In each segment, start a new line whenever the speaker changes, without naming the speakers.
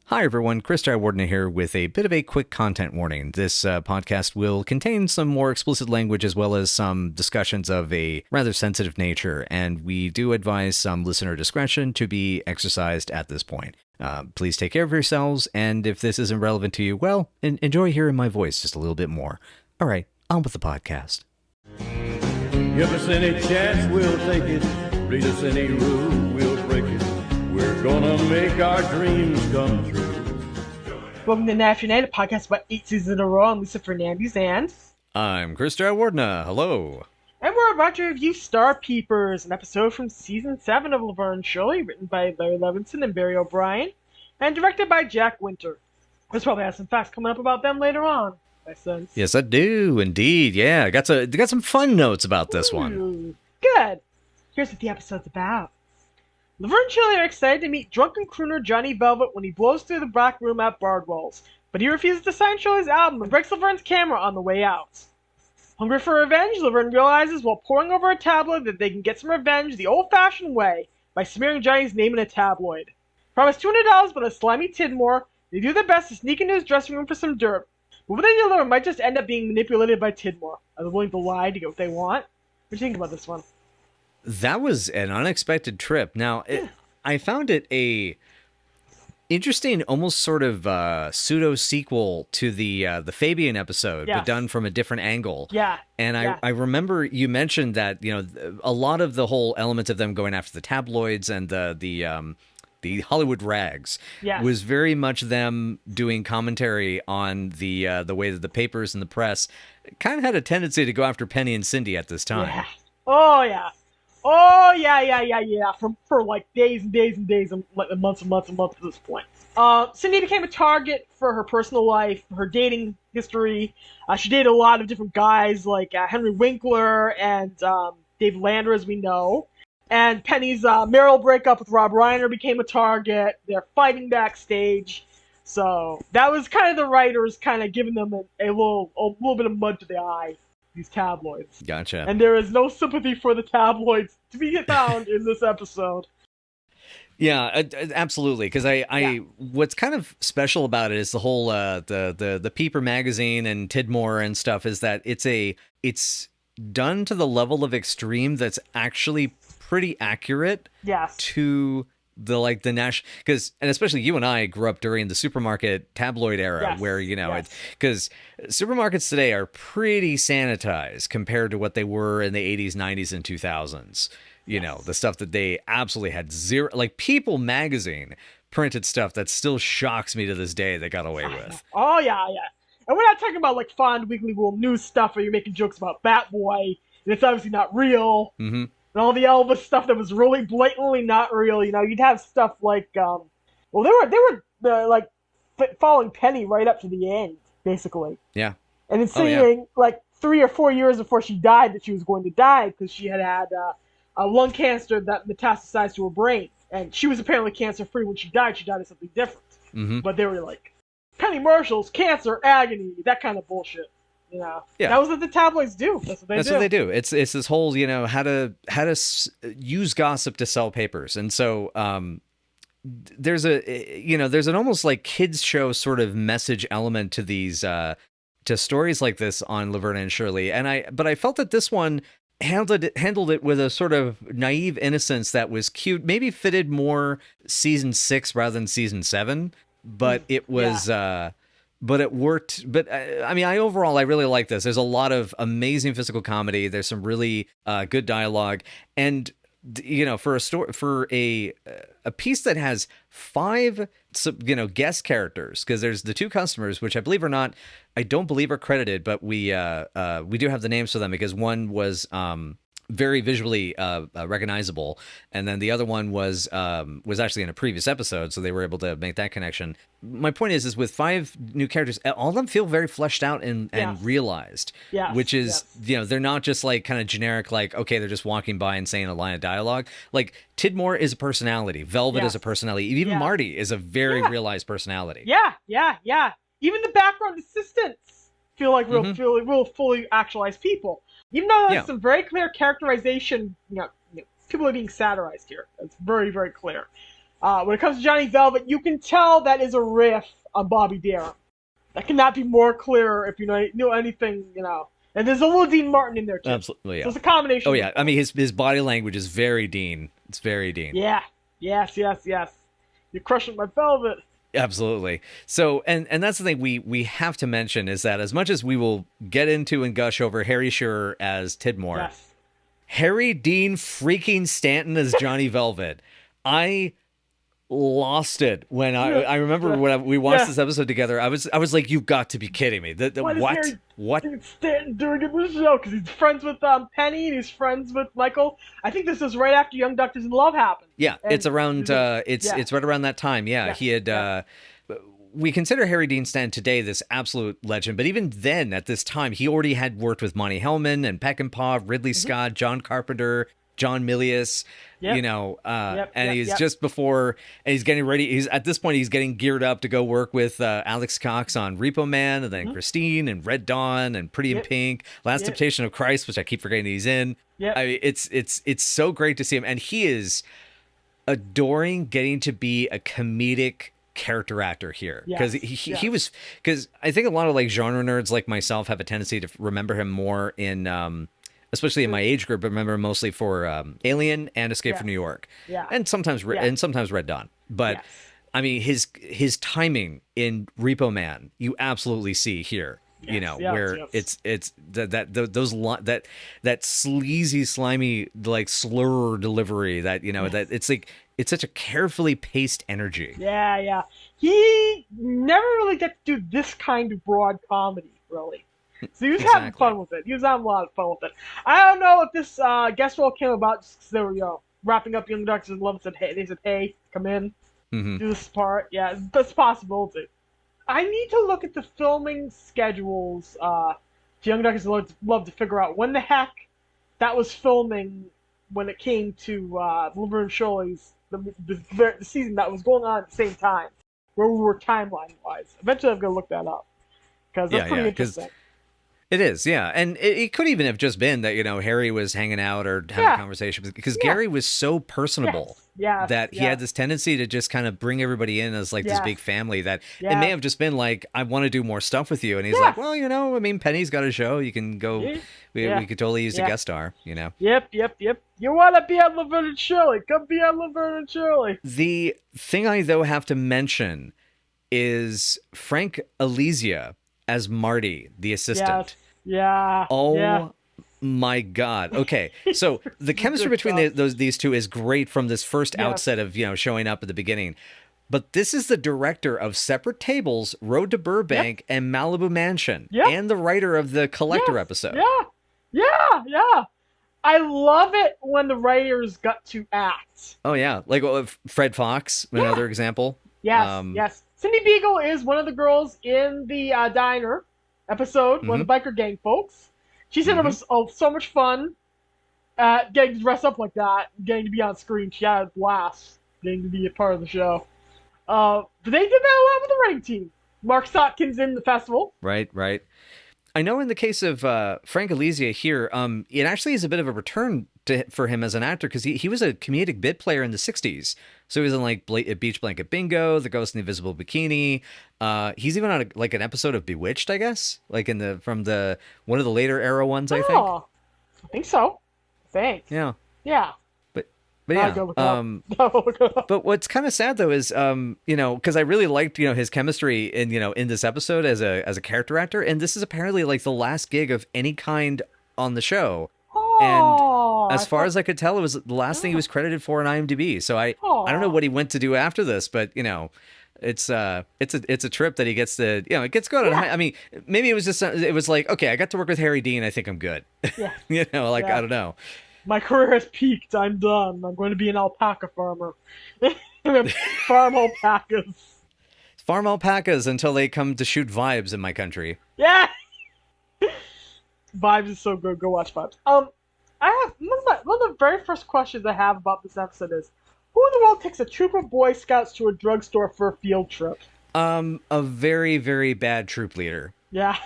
Hi everyone, Chris Warden here with a bit of a quick content warning. This podcast will contain some more explicit language as well as some discussions of a rather sensitive nature, and we do advise some listener discretion to be exercised at this point. Please take care of yourselves, and if this isn't relevant to you, well, enjoy hearing my voice just a little bit more. All right, on with the podcast.
Give us any chance, we'll take it. Read us any rule, we'll break it. We're gonna make our dreams come true.
Welcome to National Night, a podcast about 8 seasons in a row. I'm Lisa Fernandez, and
I'm Chris Warden. Hello.
And we're about to review Star Peepers, an episode from Season 7 of Laverne and Shirley, written by Larry Levinson and Barry O'Brien, and directed by Jack Winter. There's probably has some facts coming up about them later on, I sense.
Yes, I do, indeed. Yeah, I got some fun notes about this one.
Good. Here's what the episode's about. Laverne and Shirley are excited to meet drunken crooner Johnny Velvet when he blows through the back room at Bardwell's, but he refuses to sign Shirley's album and breaks Laverne's camera on the way out. Hungry for revenge, Laverne realizes while poring over a tabloid that they can get some revenge the old-fashioned way by smearing Johnny's name in a tabloid. Promised $200 by the slimy Tidmore, they do their best to sneak into his dressing room for some dirt, but what they deliver might just end up being manipulated by Tidmore. Are they willing to lie to get what they want? What do you think about this one?
That was an unexpected trip. Now, I found it a interesting, almost sort of pseudo sequel to the Fabian episode, but done from a different angle.
Yeah.
And I remember you mentioned that a lot of the whole element of them going after the tabloids and the Hollywood rags was very much them doing commentary on the way that the papers and the press kind of had a tendency to go after Penny and Cindy at this time.
Yeah. For like days and days and days and months and months and months at this point. Cindy became a target for her personal life, her dating history. She dated a lot of different guys like Henry Winkler and Dave Lander, as we know. And Penny's marital breakup with Rob Reiner became a target. They're fighting backstage. So that was kind of the writers kind of giving them a little bit of mud to the eye. These tabloids.
Gotcha.
And there is no sympathy for the tabloids to be found in this episode.
Yeah, absolutely. Because what's kind of special about it is the whole the Peeper magazine and Tidmore and stuff is that it's done to the level of extreme that's actually pretty accurate.
Yes.
To the national, because, and especially you and I grew up during the supermarket tabloid era, where it's because supermarkets today are pretty sanitized compared to what they were in the 80s, 90s, and 2000s. The stuff that they absolutely had zero, like People magazine printed stuff that still shocks me to this day they got away with.
Oh yeah. And we're not talking about like fond Weekly World News stuff where you're making jokes about Batboy and it's obviously not real.
Mm-hmm.
And all the Elvis stuff that was really blatantly not real. You'd have stuff like, they were like following Penny right up to the end, basically.
Yeah.
And it's saying like 3 or 4 years before she died that she was going to die because she had a lung cancer that metastasized to her brain. And she was apparently cancer-free when she died. She died of something different.
Mm-hmm.
But they were like, Penny Marshall's cancer, agony, that kind of bullshit. Yeah. That was what the tabloids do. That's what they do.
It's this whole, how to use gossip to sell papers. And so there's an almost like kids show sort of message element to these to stories like this on Laverne and Shirley. But I felt that this one handled it with a sort of naive innocence that was cute, maybe fitted more season 6 rather than season 7, but it was but it worked. But I overall really like this. There's a lot of amazing physical comedy. There's some really good dialogue, and for a piece that has 5 guest characters, because there's the 2 customers, which I don't believe are credited, but we do have the names for them because one was very visually recognizable, and then the other one was actually in a previous episode, so they were able to make that connection. My point is with 5 new characters, all of them feel very fleshed out and realized, which is they're not just like kind of generic, like, okay, they're just walking by and saying a line of dialogue. Like Tidmore is a personality, Velvet is a personality, even Marty is a very realized personality.
Even the background assistants feel like real fully actualized people. Even though there's some very clear characterization, people are being satirized here. It's very, very clear. When it comes to Johnny Velvet, you can tell that is a riff on Bobby Darin. That cannot be more clear if you know anything, And there's a little Dean Martin in there too.
Absolutely, yeah.
So it's a combination.
Oh yeah, I mean his body language is very Dean. It's very Dean.
Yeah. Yes. You're crushing my velvet.
Absolutely. So, and that's the thing we have to mention is that as much as we will get into and gush over Harry Shearer as Tidmore,
Yes.
Harry Dean freaking Stanton as Johnny Velvet, I lost it when I remember when we watched this episode together. I was like, you've got to be kidding me. What?
Harry Stanton doing in this show? Because he's friends with Penny and he's friends with Michael. I think this is right after Young Doctors in Love happened.
Yeah, and it's around. It's right around that time. Yeah, he had. We consider Harry Dean Stanton today this absolute legend, but even then, at this time, he already had worked with Monty Hellman and Peckinpah, Ridley Scott, John Carpenter, John Milius. And he's just before, and he's getting ready. He's at this point, he's getting geared up to go work with Alex Cox on Repo Man, and then Christine and Red Dawn and Pretty in Pink, Last Temptation of Christ, which I keep forgetting he's in. I mean, it's so great to see him, and he is adoring getting to be a comedic character actor here because he was, because I think a lot of like genre nerds like myself have a tendency to remember him more in especially in my age group, but remember him mostly for Alien and Escape from New York, and sometimes Red Dawn. But I mean, his timing in Repo Man, you absolutely see here. It's that sleazy, slimy, like slur delivery that that it's like it's such a carefully paced energy.
Yeah. He never really got to do this kind of broad comedy, really. So he was having fun with it. He was having a lot of fun with it. I don't know if this guest role came about just because they were, wrapping up Young Doctors in Love and said, hey, come in, do this part. Yeah, that's a possibility. I need to look at the filming schedules to Young Doctors in Love to figure out when the heck that was filming when it came to Laverne and Shirley's, the season that was going on at the same time, where we were timeline-wise. Eventually I'm going to look that up, because that's pretty interesting.
It is, yeah. And it could even have just been that, Harry was hanging out or having a conversation, because Gary was so personable that he had this tendency to just kind of bring everybody in as like this big family that it may have just been like, I want to do more stuff with you. And he's like, well, I mean, Penny's got a show. You can go, we could totally use a guest star,
Yep. You want to be on Laverne and Shirley? Come be on Laverne and Shirley.
The thing I, though, have to mention is Frank Elysia as Marty, the assistant.
Yeah.
Oh my God. Okay, so the chemistry between these two is great from this first outset of showing up at the beginning. But this is the director of Separate Tables, Road to Burbank, and Malibu Mansion, and the writer of the Collector episode.
Yeah. I love it when the writers got to act.
Oh yeah, like Fred Fox, another example.
Yes. Cindy Beagle is one of the girls in the diner episode, one of the biker gang folks. She said it was so much fun getting to dress up like that, getting to be on screen. She had a blast getting to be a part of the show. But they did that a lot with the writing team. Mark Sotkins in the festival.
Right. I know in the case of Frank Elysia here, it actually is a bit of a return for him as an actor, because he was a comedic bit player in the 60s. So he was in like Beach Blanket Bingo, The Ghost in the Invisible Bikini. He's even on an episode of Bewitched, I guess, like from one of the later era ones, I think.
I think so. Thanks.
Yeah. But
yeah.
But what's kind of sad though is because I really liked his chemistry in this episode as a character actor, and this is apparently like the last gig of any kind on the show. And as far as I could tell, it was the last thing he was credited for on IMDb. So I don't know what he went to do after this, but it's a trip that he gets to it gets good. I mean, maybe it was like, okay, I got to work with Harry Dean. I think I'm good. I don't know.
My career has peaked. I'm done. I'm going to be an alpaca farmer. Farm alpacas.
Farm alpacas until they come to shoot Vibes in my country.
Yeah. Vibes is so good. Go watch Vibes. I have one of the very first questions I have about this episode is, who in the world takes a troop of Boy Scouts to a drugstore for a field trip?
A very, very bad troop leader.
Yeah.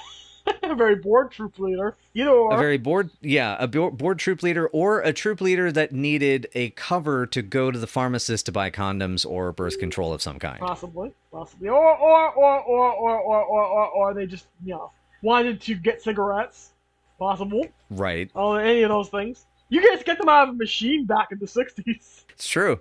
A very bored troop leader. Either
A
or.
very bored, yeah, a bored troop leader, or a troop leader that needed a cover to go to the pharmacist to buy condoms or birth control of some kind.
Possibly. Or they just, wanted to get cigarettes. Possible.
Right.
Oh, any of those things. You guys get them out of a machine back in the 60s.
It's true.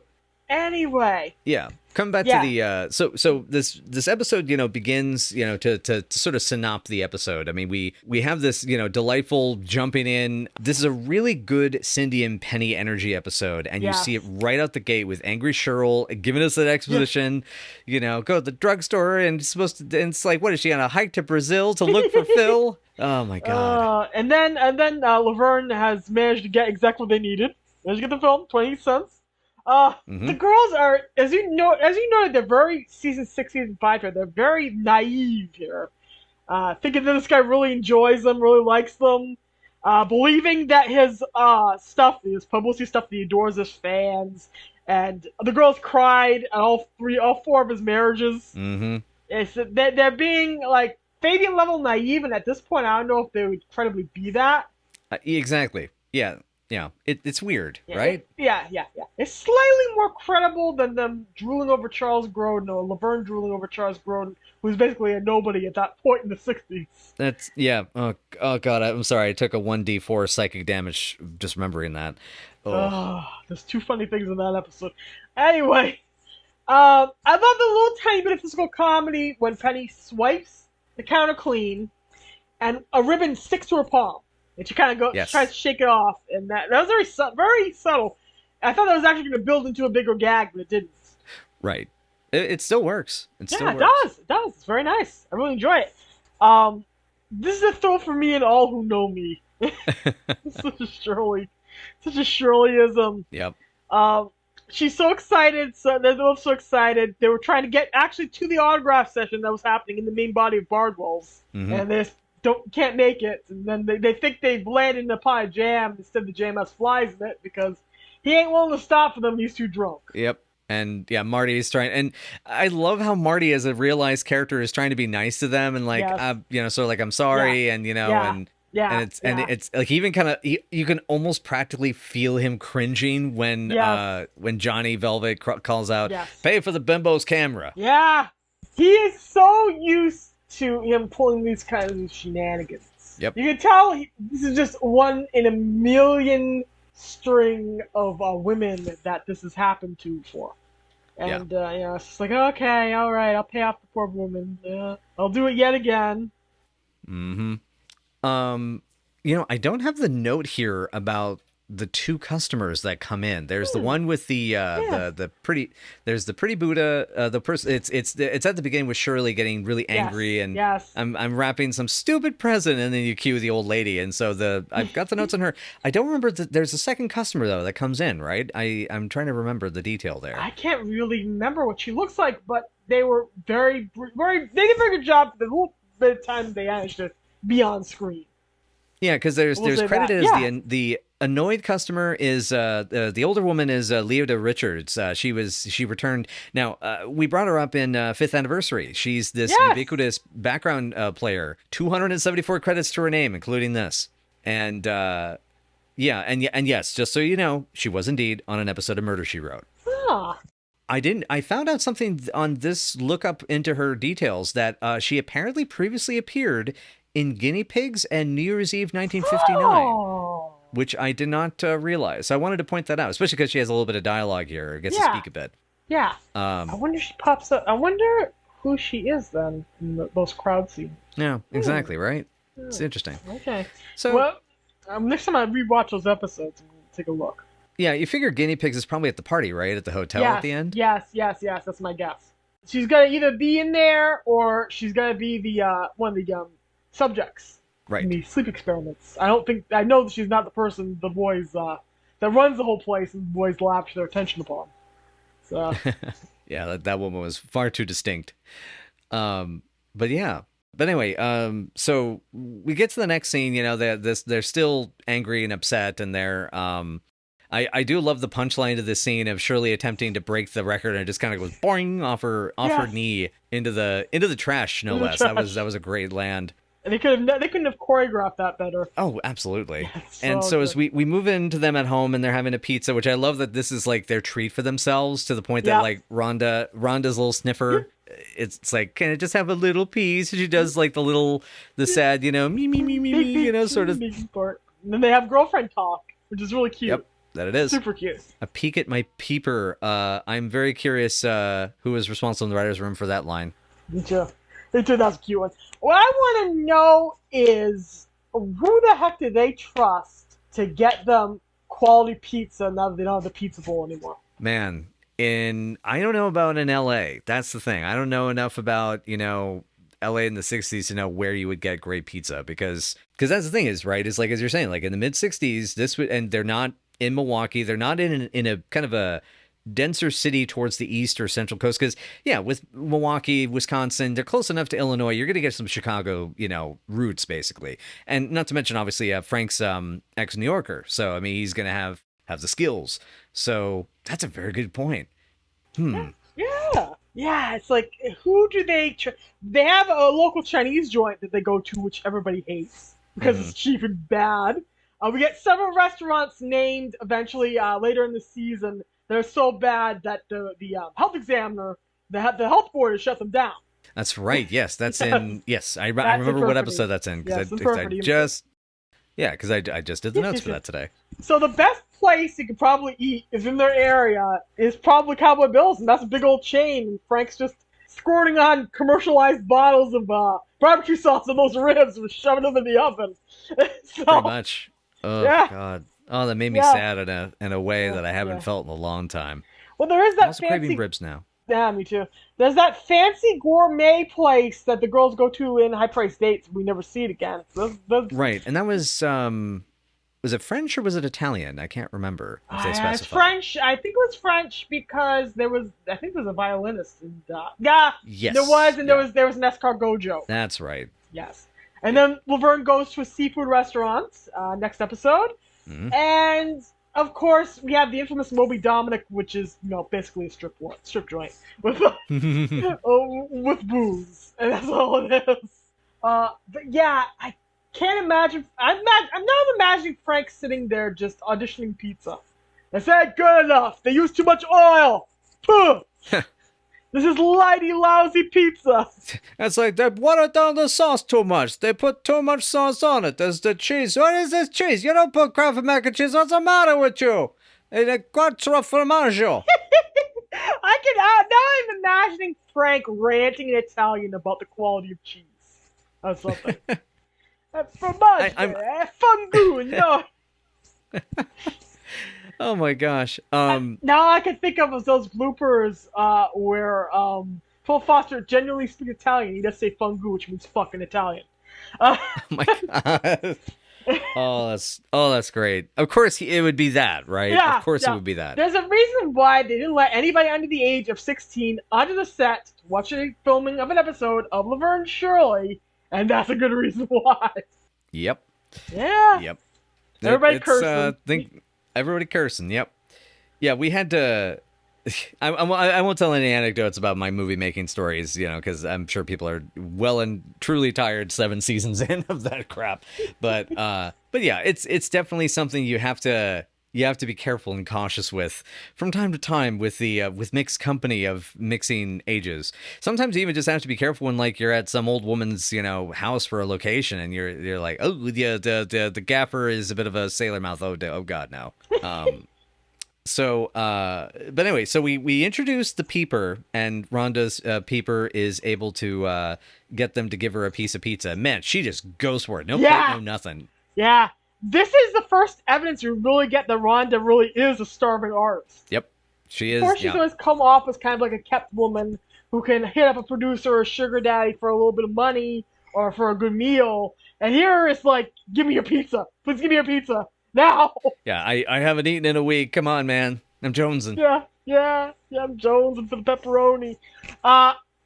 Anyway.
Yeah. Come back to the so this episode, begins, to sort of synop the episode. I mean, we have this, delightful jumping in. This is a really good Cindy and Penny energy episode, and you see it right out the gate with angry Cheryl giving us an exposition. Go to the drugstore and it's like, what is she on a hike to Brazil to look for Phil? Oh my god.
And then Laverne has managed to get exactly what they needed. Managed to get the film, 20 cents. The girls are, as you know, they're very season 6, season 5 here. They're very naive here. Thinking that this guy really enjoys them, really likes them. Believing that his stuff, his publicity stuff, he adores his fans. And the girls cried at all 4 of his marriages.
Mm-hmm.
They're being like Fabian level naive, and at this point, I don't know if they would credibly be that.
Exactly. Yeah. Yeah, it's weird, right?
Yeah. It's slightly more credible than them drooling over Charles Grodin, or Laverne drooling over Charles Grodin, who's basically a nobody at that point in the 60s.
That's, yeah. Oh God, I'm sorry. I took a 1d4 psychic damage just remembering that.
There's 2 funny things in that episode. Anyway, I love the little tiny bit of physical comedy when Penny swipes the counter clean and a ribbon sticks to her palm. And she kind of tries to shake it off, and that was very subtle. I thought that was actually going to build into a bigger gag, but it didn't.
Right. It still works. It does.
It does. It's very nice. I really enjoy it. This is a thrill for me and all who know me. Such a Shirleyism.
Yep.
She's so excited. They're both so excited. They were trying to get actually to the autograph session that was happening in the main body of Bardwell's, and they can't make it, and then they think they've landed in a pile of jam. Instead, the jam has flies in it because he ain't willing to stop for them. He's too drunk.
Yep. And yeah, Marty's trying, and I love how Marty, as a realized character, is trying to be nice to them and like, sort of like, I'm sorry, and and it's like, even kind of, you can almost practically feel him cringing when Johnny Velvet calls out, "Pay for the bimbo's camera."
Yeah, he is so used to him pulling these kinds of shenanigans.
Yep.
You can tell this is just one in a million string of women that this has happened to for. And, it's just like, okay, all right, I'll pay off the poor woman. I'll do it yet again.
Mm-hmm. I don't have the note here about the 2 customers that come in. There's the one with the pretty. There's the pretty Buddha. The person. It's at the beginning with Shirley getting really angry, and I'm wrapping some stupid present, and then you cue the old lady, and so I've got the notes on her. I don't remember there's a second customer though that comes in, right? I'm trying to remember the detail there.
I can't really remember what she looks like, but they were very they did a very good job for the little bit of time they managed to be on screen.
Yeah, because there's credited as the annoyed customer is the older woman is Leoda Richards. She returned. Now we brought her up in 5th anniversary. She's this ubiquitous background player. 274 credits to her name, including this. And yes, just so you know, she was indeed on an episode of Murder, She Wrote. I found out something on this lookup into her details that she apparently previously appeared in Guinea Pigs and New Year's Eve 1959, which I did not realize. I wanted to point that out, especially because she has a little bit of dialogue here. Or gets to speak a bit. Yeah.
I wonder if she pops up. I wonder who she is then in those crowd scenes.
Yeah, exactly, right? It's interesting.
Okay. So, next time I rewatch those episodes, I'm going to take a look.
Yeah, you figure Guinea Pigs is probably at the party, right? At the hotel at the end?
Yes. That's my guess. She's going to either be in there or she's going to be the one of the subjects in the sleep experiments. I know that she's not the person the boys that runs the whole place and the boys lavish their attention upon. So
yeah, that woman was far too distinct. But anyway, so we get to the next scene. They're still angry and upset, and they're I do love the punchline to this scene of Shirley attempting to break the record, and it just kind of goes boing off her knee into the trash, no less. That was a great land.
And they couldn't have choreographed that better.
Oh, absolutely.
It's
And
so
so as
good.
we move into them at home and they're having a pizza, which I love that this is like their treat for themselves to the point that
Yeah.
like Rhonda's little sniffer, it's like, can I just have a little piece? She does like the sad, me, me, me, me, me, sort of.
Part. And then they have girlfriend talk, which is really cute.
Yep, that it is.
Super cute.
A peek at my peeper. I'm very curious who is responsible in the writer's room for that line.
Me too. That's a cute one. What I want to know is who the heck did they trust to get them quality pizza now that they don't have the pizza bowl anymore?
Man, I don't know about in LA. That's the thing. I don't know enough about, LA in the 60s to know where you would get great pizza because that's the thing is, right? Is like as you're saying, like in the mid 60s, and they're not in Milwaukee, they're not in a kind of a denser city towards the east or central coast because with Milwaukee, Wisconsin, they're close enough to Illinois, you're gonna get some Chicago roots basically, and not to mention obviously Frank's ex-New Yorker, so I mean he's gonna have the skills, so that's a very good point.
Yeah, it's like who do they they have a local Chinese joint that they go to which everybody hates because it's cheap and bad. We get several restaurants named eventually later in the season. They're so bad that the health examiner, the health board has shut them down.
That's right. Yes, that's in. Yes, I remember what
Infirmity.
episode that's in because
Yes,
I just did the notes for that today.
So the best place you could probably eat is in their area is probably Cowboy Bill's, and that's a big old chain. And Frank's just squirting on commercialized bottles of barbecue sauce on those ribs and shoving them in the oven. So,
Pretty much. Oh
yeah.
God. Oh, that made me sad in a way that I haven't felt in a long time.
Well, there is
I'm
that
also
fancy.
craving ribs now.
Yeah, me too. There's that fancy gourmet place that the girls go to in high-priced dates. We never see it again.
Right, and that was it French or was it Italian? I can't remember if they specified.
It's French. I think it was French because there was a violinist. And,
yes.
There was, and there was an escargot joke.
That's right.
Yes. And then Laverne goes to a seafood restaurant next episode.
Mm-hmm.
And, of course, we have the infamous Moby Dominic, which is, basically a strip joint with with booze. And that's all it is. But yeah, I can't imagine. I'm now imagining Frank sitting there just auditioning pizza. That's not good enough. They use too much oil. Puh. This is lighty, lousy pizza.
It's like they watered down the sauce too much. They put too much sauce on it. There's the cheese. What is this cheese? You don't put Kraft mac and cheese. What's the matter with you? Quattro formaggio.
Now I'm imagining Frank ranting in Italian about the quality of cheese. Or something. Formaggio, fungu, no.
Oh my gosh.
Now I can think of those bloopers where Phil Foster genuinely speaks Italian. He does say fungu, which means fucking Italian.
Oh my god. that's great. Of course it would be that, right?
Yeah,
of course it would be that.
There's a reason why they didn't let anybody under the age of 16 onto the set to watch a filming of an episode of Laverne and Shirley, and that's a good reason why.
Yep.
Yeah.
Yep.
Everybody cursing.
Everybody cursing. Yep. Yeah, we had to. I won't tell any anecdotes about my movie making stories, because I'm sure people are well and truly tired 7 seasons in of that crap. But yeah, it's definitely something you have to be careful and cautious with from time to time with the with mixed company of mixing ages. Sometimes you even just have to be careful when like you're at some old woman's house for a location and you're like, oh yeah, the gaffer is a bit of a sailor mouth. Oh god, no. So, but anyway, so we introduced the Peeper, and Rhonda's Peeper is able to get them to give her a piece of pizza. Man, she just goes for it. No plate, no nothing.
Yeah. This is the first evidence you really get that Rhonda really is a starving artist.
Yep, she is.
Before she's always come off as kind of like a kept woman who can hit up a producer or a sugar daddy for a little bit of money or for a good meal. And here it's like, give me your pizza. Please give me your pizza. Now!
Yeah, I haven't eaten in a week. Come on, man. I'm jonesing.
Yeah, I'm jonesing for the pepperoni.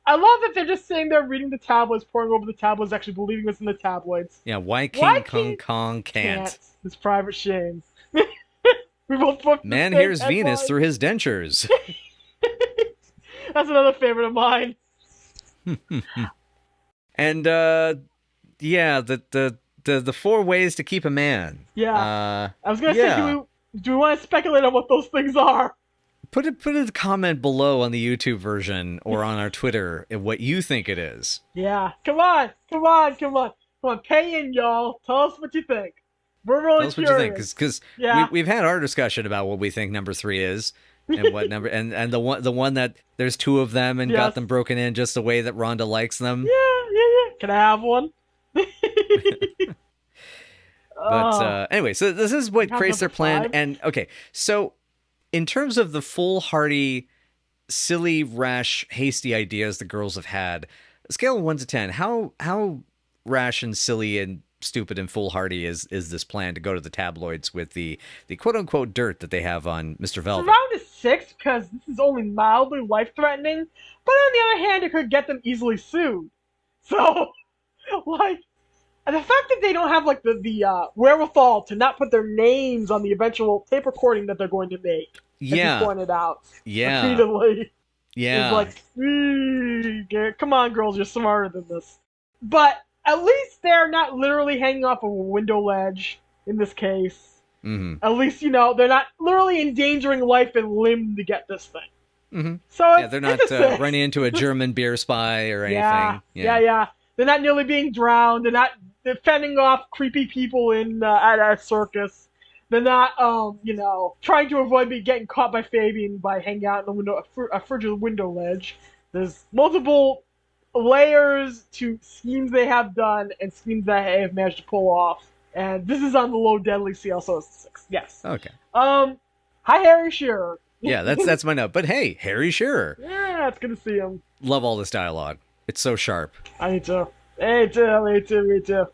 I love that they're just sitting there reading the tabloids, poring over the tabloids, actually believing what's in the tabloids.
Yeah, why King Kong can't?
It's private shame. We both booked
Man hears Venus through his dentures.
That's another favorite of mine.
And Yeah, the 4 ways to keep a man.
Yeah. I was gonna
yeah.
say, do we want to speculate on what those things are?
Put a comment below on the YouTube version or on our Twitter what you think it is.
Yeah. Come on. Pay in, y'all. Tell us what you think. We're really
Tell us what
curious.
you think, because
Yeah.
we've had our discussion about what we think number 3 is, and what number, and the one that there's 2 of them and got them broken in just the way that Rhonda likes them.
Yeah. Can I have one?
But anyway, so this is what creates their plan.
5?
And okay, so in terms of the foolhardy, silly, rash, hasty ideas the girls have had, a scale of 1 to 10, how rash and silly and stupid and foolhardy is this plan to go to the tabloids with the quote unquote dirt that they have on Mr. Velvet?
Around a 6, because this is only mildly life-threatening, but on the other hand, it could get them easily sued. So, like, and the fact that they don't have, like, the wherewithal to not put their names on the eventual tape recording that they're going to make, as you pointed out repeatedly, is like, come on, girls, you're smarter than this. But at least they're not literally hanging off of a window ledge in this case.
Mm-hmm.
At least, they're not literally endangering life and limb to get this thing.
Mm-hmm.
So
they're not running into a German beer spy or anything.
Yeah. They're not nearly being drowned. They're not fending off creepy people at a circus. They're not, trying to avoid getting caught by Fabian by hanging out in the window, a frigid window ledge. There's multiple layers to schemes they have done and schemes that they have managed to pull off. And this is on the low deadly scale, so it's 6. Yes.
Okay.
Hi, Harry Shearer.
Yeah, that's my note. But hey, Harry Shearer.
Yeah, it's good to see him.
Love all this dialogue. It's so sharp.
Me too. Me too.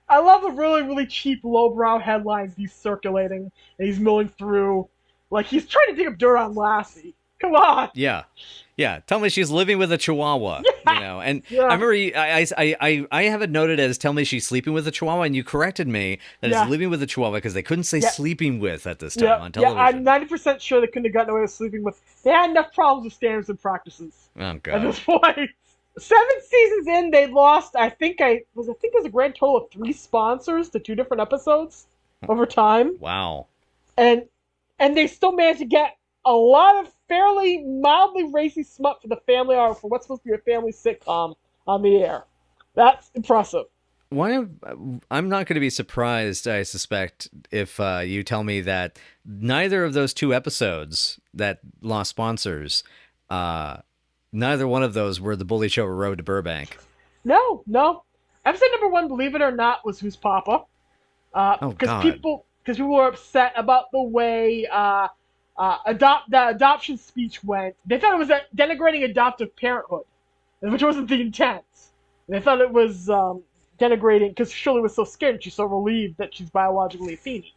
I love the really, really cheap, lowbrow headlines he's circulating and he's milling through. Like, he's trying to dig up dirt on Lassie. Come on.
Yeah. Tell me she's living with a Chihuahua. And I remember I have it noted as tell me she's sleeping with a Chihuahua, and you corrected me that it's living with a Chihuahua because they couldn't say sleeping with at this time on television.
I'm 90% sure they couldn't have gotten away with sleeping with. They had enough problems with standards and practices.
Oh God.
At this point. 7 seasons in, they lost. I think it was a grand total of 3 sponsors to 2 different episodes over time.
Wow.
And they still managed to get a lot of fairly mildly racy smut for the family hour for what's supposed to be a family sitcom on the air. That's impressive.
I'm not going to be surprised, I suspect, if you tell me that neither of those 2 episodes that lost sponsors, neither one of those were the Bully Show or Road to Burbank. No.
Episode number 1, believe it or not, was Who's Papa? Because people were upset about the way the adoption speech went. They thought it was denigrating adoptive parenthood, which wasn't the intent. They thought it was denigrating because Shirley was so scared and she's so relieved that she's biologically a Feeny.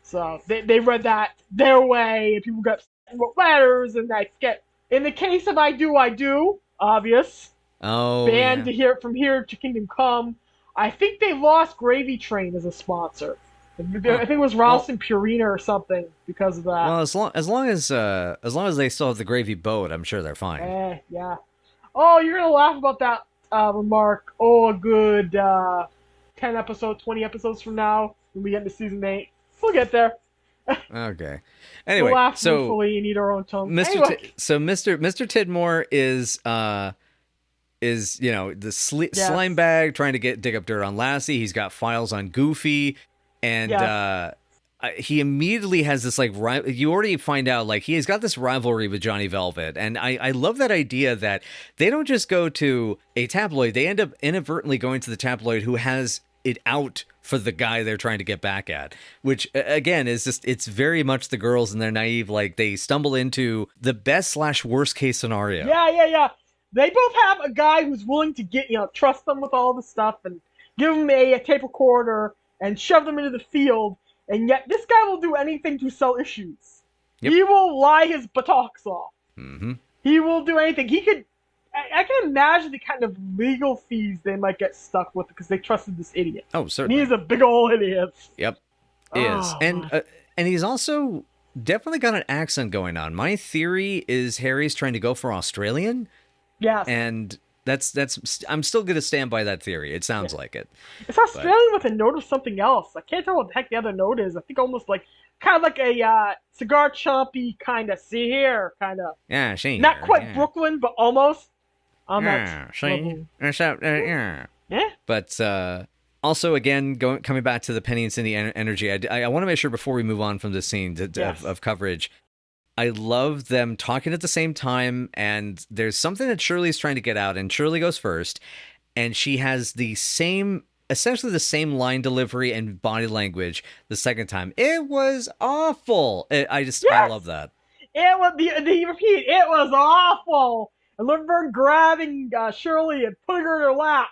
So they read that their way, and people got upset and wrote letters, and I get. In the case of I Do, obvious.
Oh,
banned to hear from here to Kingdom Come. I think they lost Gravy Train as a sponsor. I think it was Ralston Purina or something because of that.
Well, as long as they still have the gravy boat, I'm sure they're fine.
Yeah. Oh, you're gonna laugh about that remark. Oh, a good 10 episodes, 20 episodes from now when we get into season 8. We'll get there.
Okay. Anyway,
we'll laugh ruefully and eat our own tongue.
Mr. Tidmore is the slime bag trying to dig up dirt on Lassie. He's got files on Goofy, and he immediately has this you already find out he's got this rivalry with Johnny Velvet, and I love that idea that they don't just go to a tabloid; they end up inadvertently going to the tabloid who has it out for the guy they're trying to get back at, which again is just, it's very much the girls and they're naive. They stumble into the best / worst case scenario.
Yeah. They both have a guy who's willing to trust them with all the stuff and give them a tape recorder and shove them into the field. And yet this guy will do anything to sell issues. Yep. He will lie his buttocks off.
Mm-hmm.
He will do anything. I can imagine the kind of legal fees they might get stuck with because they trusted this idiot.
Oh, certainly.
And he's a big old idiot.
Yep, he is. And he's also definitely got an accent going on. My theory is Harry's trying to go for Australian.
Yes.
And I'm still gonna stand by that theory. It sounds like it.
It's Australian with a note of something else. I can't tell what the heck the other note is. I think almost like kind of like a cigar chompy kind of see here kind of.
Yeah, see.
Not
here,
quite
yeah.
Brooklyn, but almost. On
Yeah,
that
see.
level.
Yeah.
Yeah.
But also, again, coming back to the Penny and Cindy energy, I want to make sure before we move on from this scene of coverage, I love them talking at the same time, and there's something that Shirley's trying to get out, and Shirley goes first, and she has essentially the same line delivery and body language the second time. It was awful. I love that.
It was the repeat. It was awful. And Laverne grabbing Shirley and putting her in her lap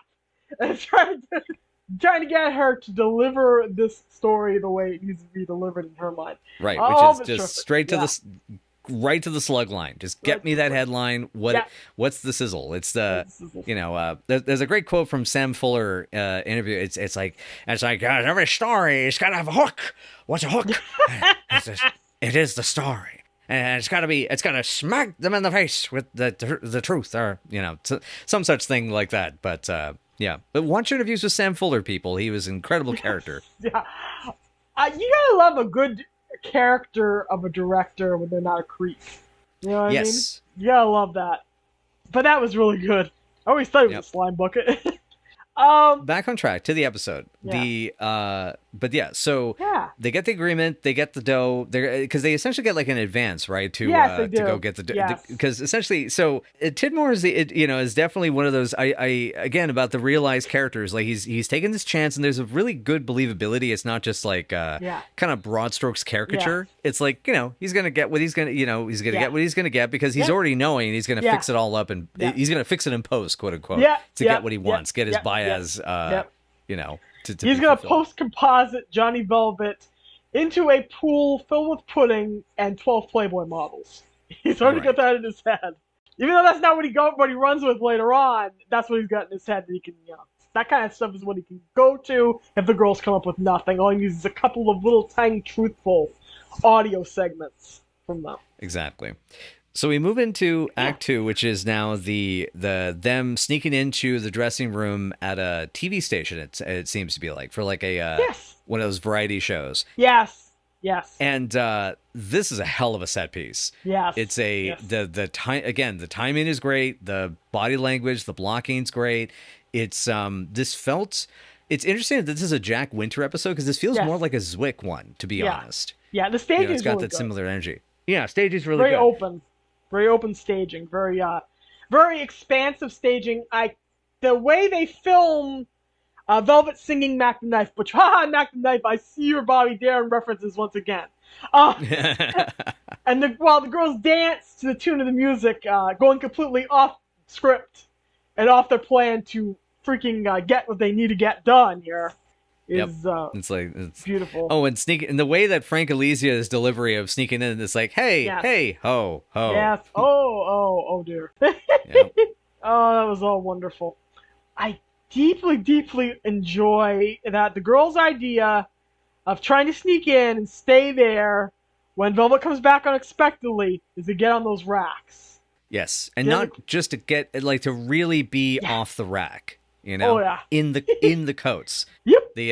and trying to get her to deliver this story the way it needs to be delivered in her mind.
Right,
Oh,
which is just straight to right to the slug line. Just get me that headline. What's the sizzle? It's the there's a great quote from Sam Fuller interview. It's like every story it's gotta have a hook. What's a hook? It is the story. And it's gotta smack them in the face with the truth, or some such thing like that. But but watch interviews with Sam Fuller, people. He was an incredible character.
Yeah, you gotta love a good character of a director when they're not a creep. You know what I mean? You gotta love that. But that was really good. I always thought it was a slime bucket.
Back on track to the episode. So they get the agreement, they get the dough, because they essentially get like an advance, right? To go get the dough. Because essentially, so Tidmore is definitely one of those. I again about the realized characters. Like he's taken this chance, and there's a really good believability. It's not just like kind of broad strokes caricature. It's like he's gonna get what he's gonna get what he's gonna get because he's already knowing he's gonna fix it all up and he's gonna fix it in post, quote unquote, to get what he wants, get his Baez. He's
gonna post composite Johnny Velvet into a pool filled with pudding and 12 Playboy models. He's already got that in his head. Even though that's not what he runs with later on, that's what he's got in his head that he can, that kind of stuff is what he can go to if the girls come up with nothing. All he needs is a couple of little tiny truthful audio segments from them.
Exactly. So we move into Act 2, which is now the them sneaking into the dressing room at a TV station. It seems to be like for like a one of those variety shows.
Yes.
And this is a hell of a set piece.
Yes.
It's the time again. The timing is great. The body language, the blocking's great. It's It's interesting that this is a Jack Winter episode because this feels more like a Zwick one, to be honest.
Yeah, the stage is
it's got
really
that
good.
similar energy. Yeah, stage is really
good. Very open staging. Very expansive staging. The way they film Velvet singing Mac the Knife, which Mac the Knife, I see your Bobby Darin references once again. And while the girls dance to the tune of the music, going completely off script and off their plan to freaking get what they need to get done here. It's beautiful.
Oh, and the way that Frank Elysia's delivery of sneaking in is like, hey, ho.
Yes. Oh dear. Oh, that was all wonderful. I deeply, deeply enjoy that the girl's idea of trying to sneak in and stay there when Velvet comes back unexpectedly is to get on those racks.
Yes, and not just to get to really be off the rack. In the coats.
Yep.
The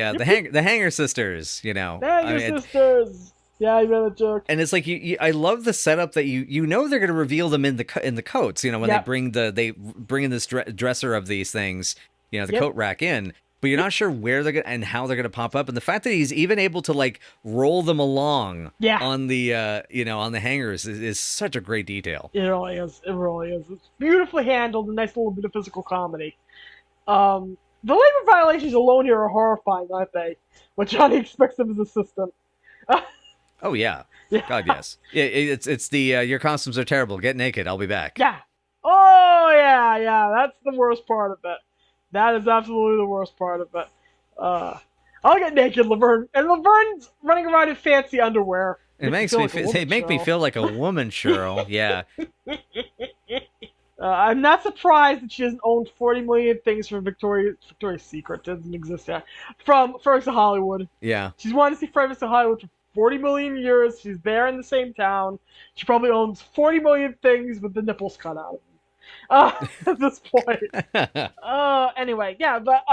Hanger sisters.
The Hanger sisters. Yeah, you know the joke.
And it's like I love the setup that they're going to reveal them in the coats. When they bring in this dresser of these things. The coat rack in, but you're not sure where they're going and how they're going to pop up. And the fact that he's even able to roll them along on the on the hangers is such a great detail.
It really is. It's beautifully handled. A nice little bit of physical comedy. The labor violations alone here are horrifying, aren't they? What Johnny expects of his assistant.
Oh yeah. God yes. It's the your costumes are terrible. Get naked. I'll be back.
Yeah. Oh yeah. That's the worst part of it. That is absolutely the worst part of it. I'll get naked, Laverne, and Laverne's running around in fancy underwear.
They make me feel like a woman, Cheryl. Yeah.
I'm not surprised that she doesn't own 40 million things from Victoria's Secret. It doesn't exist yet. From Fergus of Hollywood.
Yeah.
She's wanted to see Fergus of Hollywood for 40 million years. She's there in the same town. She probably owns 40 million things with the nipples cut out of them. at this point. Anyway, yeah, but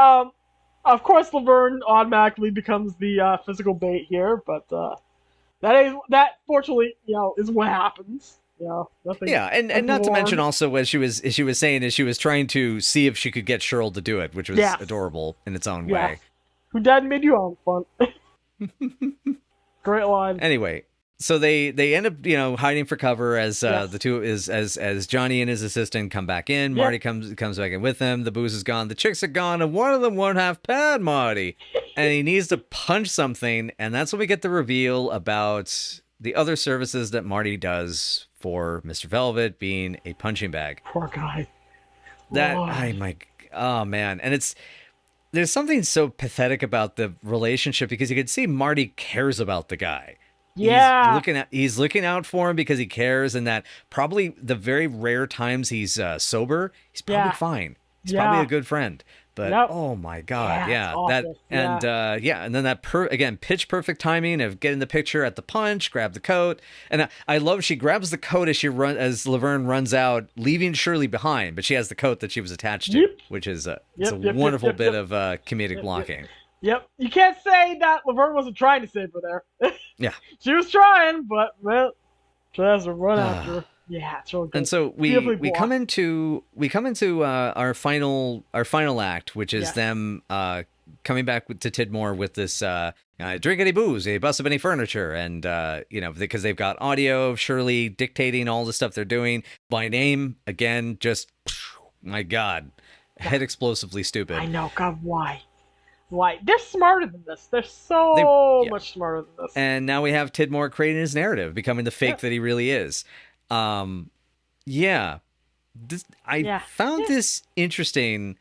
of course Laverne automatically becomes the physical bait here, but that fortunately, is what happens. Nothing.
Yeah, and not to mention also what she was saying is she was trying to see if she could get Cheryl to do it, which was adorable in its own way.
Who dad made you on fun. Great line.
Anyway, so they end up hiding for cover as the two as Johnny and his assistant come back in. Marty comes back in with them. The booze is gone, the chicks are gone, and one of them won't have pad Marty, and he needs to punch something, and that's when we get the reveal about the other services that Marty does for Mr. Velvet, being a punching bag.
Poor guy.
Oh man, and there's something so pathetic about the relationship because you can see Marty cares about the guy.
Yeah,
he's looking out for him because he cares, and that probably the very rare times he's sober, he's probably fine. He's probably a good friend. But oh my god, and then that again pitch perfect timing of getting the picture at the punch, grab the coat, and I love she grabs the coat as Laverne runs out, leaving Shirley behind, but she has the coat that she was attached to, which is a wonderful bit of comedic blocking.
Yep, you can't say that Laverne wasn't trying to save her there.
Yeah,
she was trying, but she has to run after her. Yeah, it's really good.
And so we come into our final act, which is them coming back to Tidmore with this drink any booze, a bust of any furniture, and because they've got audio of Shirley dictating all the stuff they're doing by name again. Just my God, head explosively stupid.
I know, God, why? They're smarter than this. They're so much smarter than this.
And now we have Tidmore creating his narrative, becoming the fake that he really is. I found this interesting.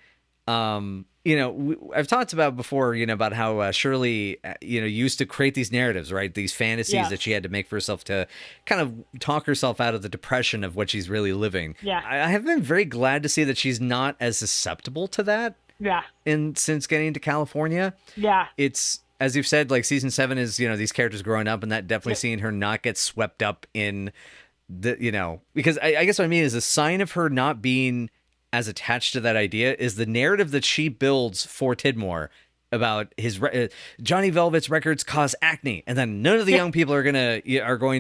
I've talked about before, about how Shirley, used to create these narratives, right? These fantasies that she had to make for herself to kind of talk herself out of the depression of what she's really living.
Yeah.
I have been very glad to see that she's not as susceptible to that.
Yeah.
Since getting to California. Yeah. It's, as you've said, like season 7 is, these characters growing up, and that definitely seeing her not get swept up in because I guess what I mean is a sign of her not being as attached to that idea is the narrative that she builds for Tidmore about his Johnny Velvet's records cause acne, and then none of the young people are going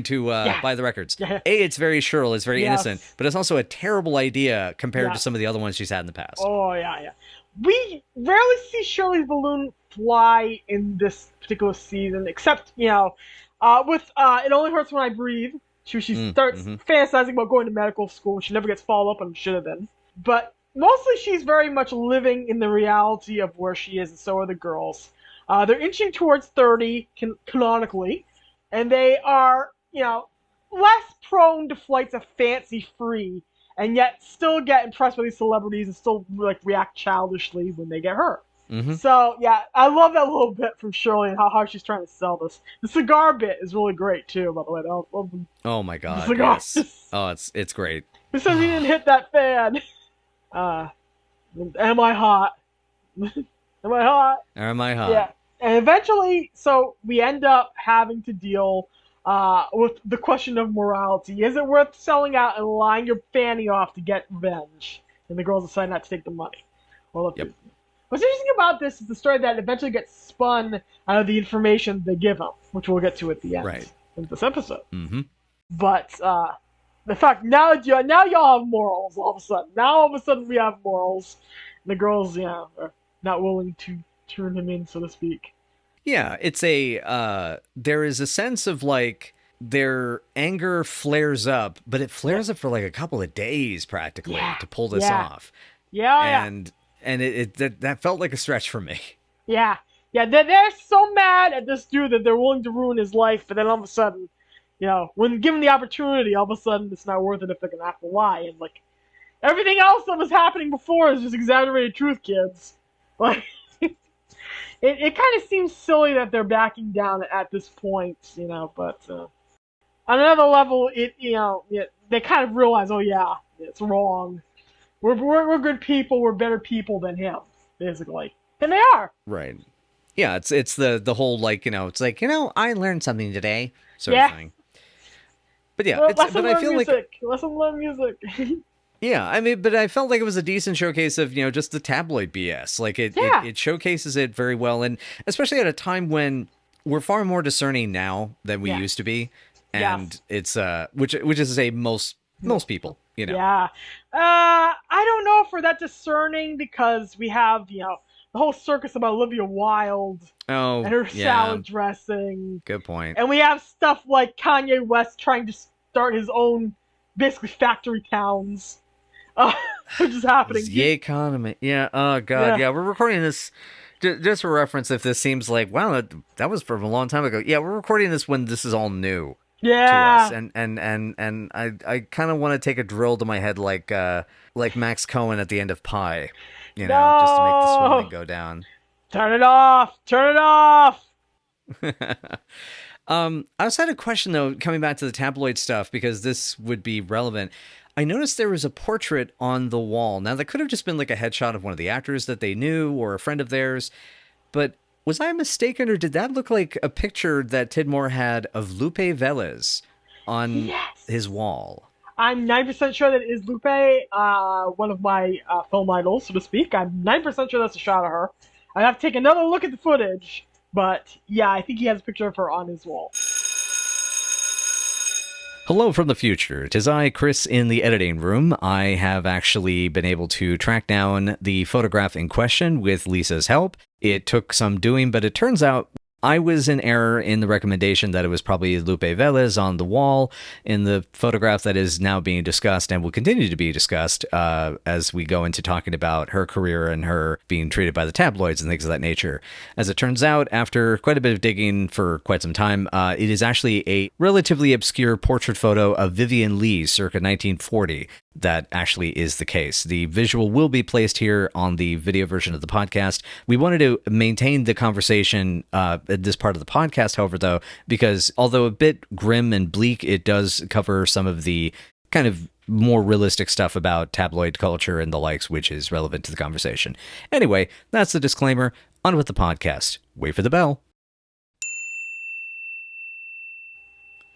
to buy the records. It's very Shirley, it's very innocent, but it's also a terrible idea compared to some of the other ones she's had in the past.
Oh yeah. We rarely see Shirley's balloon fly in this particular season, except with It Only Hurts When I Breathe. She starts fantasizing about going to medical school. She never gets followed up and should have been. But mostly she's very much living in the reality of where she is, and so are the girls. They're inching towards 30 canonically, and they are, less prone to flights of fancy free, and yet still get impressed by these celebrities and still react childishly when they get hurt. Mm-hmm. So, yeah, I love that little bit from Shirley and how hard she's trying to sell this. The cigar bit is really great, too, by the way.
Oh, my God, yes. Oh, it's great.
Who says he didn't hit that fan? Am I hot? Am I hot?
Am I hot?
Yeah. And eventually, so we end up having to deal with the question of morality. Is it worth selling out and lying your fanny off to get revenge? And the girls decide not to take the money. Well, what's interesting about this is the story that eventually gets spun out of the information they give them, which we'll get to at the end of this episode. Mm-hmm. But the fact now y'all have morals all of a sudden. Now all of a sudden we have morals. And the girls, are not willing to turn him in, so to speak.
Yeah, it's there is a sense of their anger flares up, but it flares up for a couple of days practically to pull this off. Yeah, and that felt like a stretch for me.
Yeah, they're so mad at this dude that they're willing to ruin his life, but then all of a sudden, when given the opportunity, all of a sudden it's not worth it if they're gonna have to lie, and everything else that was happening before is just exaggerated truth, kids. It kind of seems silly that they're backing down at this point, but on another level, they kind of realize, oh yeah, it's wrong. We're good people. We're better people than him, basically, and they are.
Right. Yeah. It's the whole I learned something today sort of thing. But yeah,
I feel music. Lesson learn music.
Yeah, I mean, but I felt like it was a decent showcase of, just the tabloid BS. Like
Yeah.
it showcases it very well, and especially at a time when we're far more discerning now than we
Yeah.
used to be,
Yes.
and it's which is to say most people,
Yeah. I don't know if we're that discerning because we have, the whole circus about Olivia Wilde
Oh,
and her
yeah,
salad dressing.
good point.
And we have stuff like Kanye West trying to start his own, basically, factory towns. Uh, which is happening.
The economy. Yeah. Oh God.
Yeah.
Yeah. We're recording this. Just for reference, if this seems like wow, that was from a long time ago. Yeah, we're recording this when this is all new to us,
Yeah.
and I kind of want to take a drill to my head like Max Cohen at the end of Pi, just to make the
No!
swelling go down.
Turn it off! Turn it off!
I also had a question though, coming back to the tabloid stuff because this would be relevant. I noticed there was a portrait on the wall. Now that could have just been like a headshot of one of the actors that they knew or a friend of theirs, but was I mistaken or did that look like a picture that Tidmore had of Lupe Velez on
Yes!
his wall?
I'm 9% sure that it is Lupe, one of my film idols, so to speak. I'm 9% sure that's a shot of her. I have to take another look at the footage, but yeah, I think he has a picture of her on his wall.
Hello from the future. 'Tis I, Chris, in the editing room. I have actually been able to track down the photograph in question with Lisa's help. It took some doing, but it turns out I was in error in the recommendation that it was probably Lupe Velez on the wall in the photograph that is now being discussed and will continue to be discussed as we go into talking about her career and her being treated by the tabloids and things of that nature. As it turns out, after quite a bit of digging for quite some time, it is actually a relatively obscure portrait photo of Vivian Lee circa 1940 that actually is the case. The visual will be placed here on the video version of the podcast. We wanted to maintain the conversation at this part of the podcast, however, though, because although a bit grim and bleak, it does cover some of the kind of more realistic stuff about tabloid culture and the likes, which is relevant to the conversation. Anyway, that's the disclaimer. On with the podcast. Wait for the bell.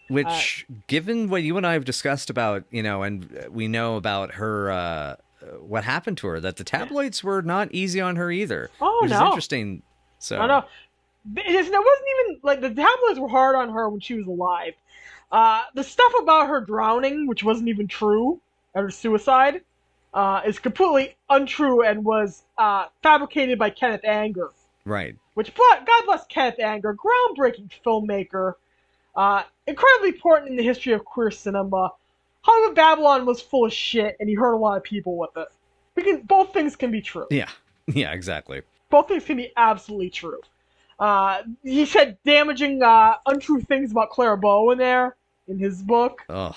Which, given what you and I have discussed about, and we know about her, what happened to her, that the tabloids were not easy on her either.
Oh,
which
no.
is interesting. So,
I know. It wasn't even, like, the tabloids were hard on her when she was alive. The stuff about her drowning, which wasn't even true, or her suicide, is completely untrue and was fabricated by Kenneth Anger.
right.
Which, God bless Kenneth Anger, groundbreaking filmmaker, incredibly important in the history of queer cinema. Hollywood Babylon was full of shit, and he hurt a lot of people with it. Both things can be true.
Yeah. Yeah, exactly.
Both things can be absolutely true. He said damaging, untrue things about Clara Bow in there, in his book.
Ugh.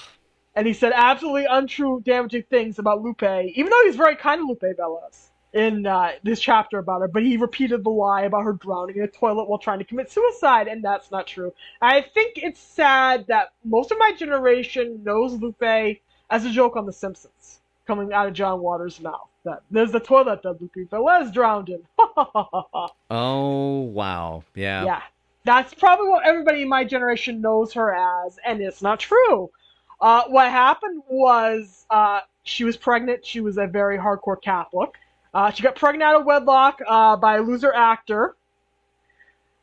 And he said absolutely untrue, damaging things about Lupe, even though he's very kind to Lupe Velez in this chapter about her, but he repeated the lie about her drowning in a toilet while trying to commit suicide, and that's not true. I think it's sad that most of my generation knows Lupe as a joke on The Simpsons, coming out of John Waters' mouth. That there's the toilet that Lupe Velez drowned in.
Oh, wow. Yeah.
Yeah. That's probably what everybody in my generation knows her as, and it's not true. What happened was she was pregnant. She was a very hardcore Catholic. She got pregnant out of wedlock by a loser actor.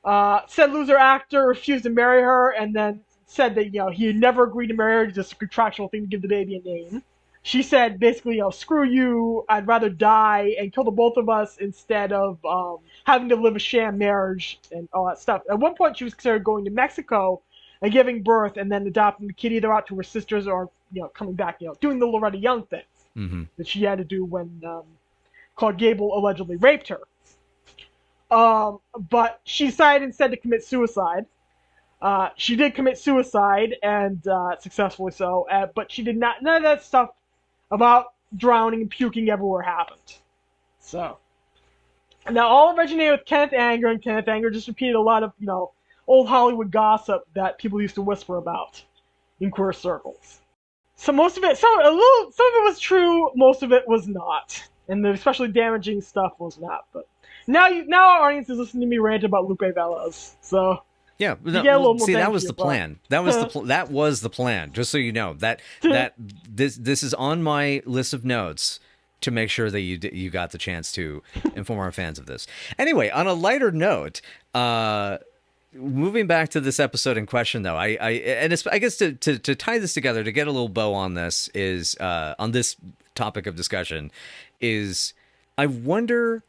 Said loser actor refused to marry her, and then said that he had never agreed to marry her, just a contractual thing to give the baby a name. She said basically, screw you, I'd rather die and kill the both of us instead of having to live a sham marriage and all that stuff. At one point, she was considered going to Mexico and giving birth and then adopting the kid either out to her sisters or coming back, doing the Loretta Young thing that she had to do when Clark Gable allegedly raped her. But she decided instead to commit suicide. She did commit suicide, and successfully so, but she did not, none of that stuff about drowning and puking everywhere happened. So, now all originated with Kenneth Anger, and Kenneth Anger just repeated a lot of, old Hollywood gossip that people used to whisper about in queer circles. So most of it, some of it was true, most of it was not. And the especially damaging stuff was not. But now our audience is listening to me rant about Lupe Velez. So
Yeah,
You
no,
get a little more
see,
bang
that
for
was
your
the
buck.
plan. That was the plan. Just so you know, this is on my list of notes to make sure that you got the chance to inform our fans of this. Anyway, on a lighter note, moving back to this episode in question, though, I guess to tie this together, to get a little bow on this, is on this topic of discussion, is I wonder